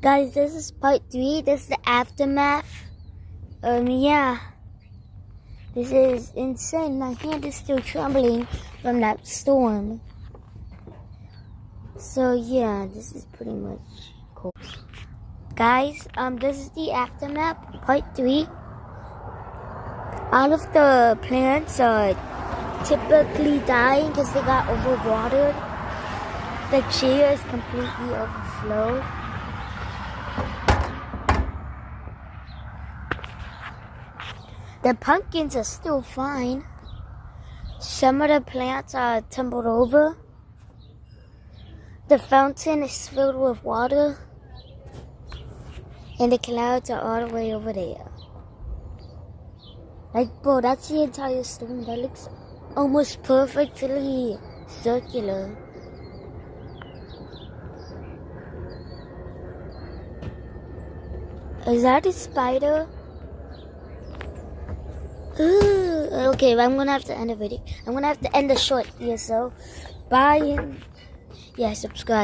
Guys, this is part 3. This is the aftermath. Yeah. This is insane. My hand is still trembling from that storm. So yeah, this is pretty much cool. Guys, this is the aftermath, part 3. All of the plants are typically dying because they got overwatered. The chair is completely overflowed. The pumpkins are still fine. Some of the plants are tumbled over. The fountain is filled with water. And the clouds are all the way over there. Like, bro, that's the entire storm. That looks almost perfectly circular. Is that a spider? Okay, but I'm gonna have to end the video. I'm gonna have to end the short here, so bye and yeah, subscribe.